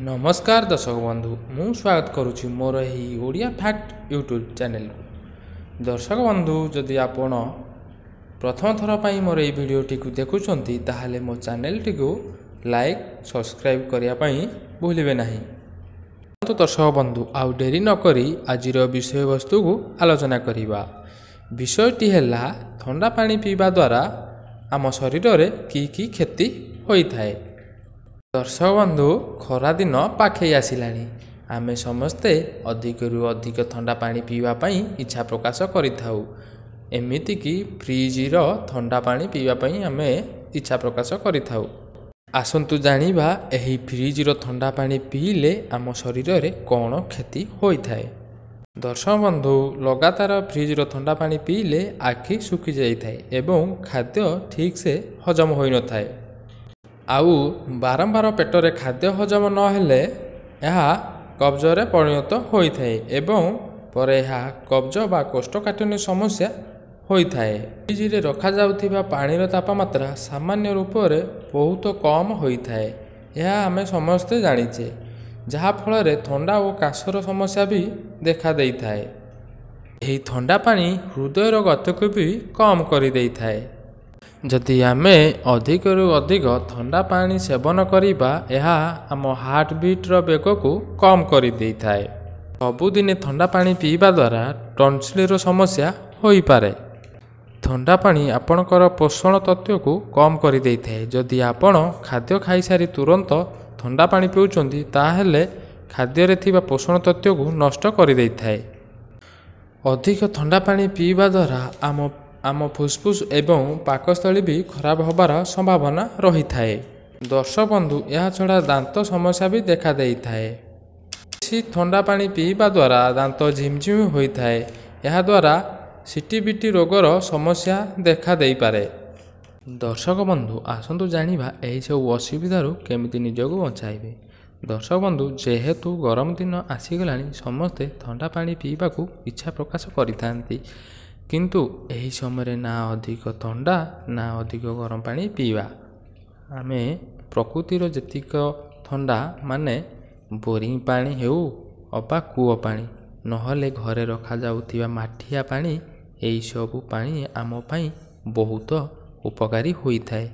नमस्कार दर्शक बंधु मु स्वागत करुच्ची मोर यही ओडिया फैक्ट यूट्यूब चैनल को। दर्शक बंधु जदि आपण प्रथम थर पर मोर ये भिडटी को देखुंत ताहले मो चैनल टी को लाइक सब्सक्राइब करने भूलिए ना। तो दर्शक बंधु आउ डेरी नक आज विषय वस्तु को आलोचना करवा। विषयटी है ठंडा पानी पीवा द्वारा आम शरीर में की क्षति होता है। दर्शक बंधु खरा दिन पाखे आसिलानी आमे समस्ते अधिक रु अधिक ठंडा पानी पीवाई इच्छा प्रकाश करिथाउ। एमिति कि फ्रिजर ठंडा पानी पीवाई आमे इच्छा प्रकाश करिथाउ। आसंतु जानिबा एही फ्रिजर ठंडा पानी पीले आम शरीर में कौन क्षति होता है। दर्शक बंधु लगातार फ्रिजर ठंडा पानी पीले आखि सुखी जाए एवं खाद्य ठीक से हजम हो न थाए। आउ बारंबार पेटरे खाद्य हजम नहेले यह कब्जरे परिणत होता है एवं पर यह कब्ज बा कोष्ठकाठिन्य समस्या होता है। फ्रिज रखा जाउथिबा पानीर तापमात्रा सामान्य रूप से बहुत कम होता है। यह आमे समस्ते जानिचे जहाँ फल ठंडा और काशर समस्या भी देखा देता है। यही ठंडा पानी हृदयर गति को भी कम कर देता है। जदि आमे अधिक रु अधिक ठंडा पानी सेवन करिबा यह आम हार्ट बीट्र बेग को कम कर देता है। सबुदिन ठंडा पानी पीवा द्वारा टन्सिलर समस्या हो पारे। ठंडा पानी आपणकर पोषण तत्व को कम कर देता है। जदि आपण खाद्य खाई सारी तुरंत ठंडा पानी पिउचंती ताहेले खाद्य रे थिबा पोषण तत्व को नष्ट कर देता है। अधिक ठंडा पानी पीवा द्वारा आम फुसफुस एवं पाकस्थली भी खराब होबार संभावना रही थाए। दर्शक बंधु यह छड़ा दांत समस्या भी देखा देता है। ठंडा पानी पीवा द्वारा दांत झिमझिम होता है। यह द्वारा सीटीबीटी रोगर समस्या देखा दे पारे। दर्शक बंधु आसंतु जानिबा एही सब असुविधारू केमिति निजको बचाइबे। दर्शक बंधु जेहेतु गरम दिन आसीगलानी समस्ते ठंडा पानी पीवा को इच्छा प्रकाश करिथांती, किंतु एही समय ना अधिक ठंडा ना अधिक गरम पानी पीवा। आमे प्रकृतिर जेतिक ठंडा माने बोरिंग पानी हेउ अबा कूଅ पानी नहले घरे रखा जाउथिबा माठिया पानी एही सब पानी आम पाई बहुत उपकारी होइथाए।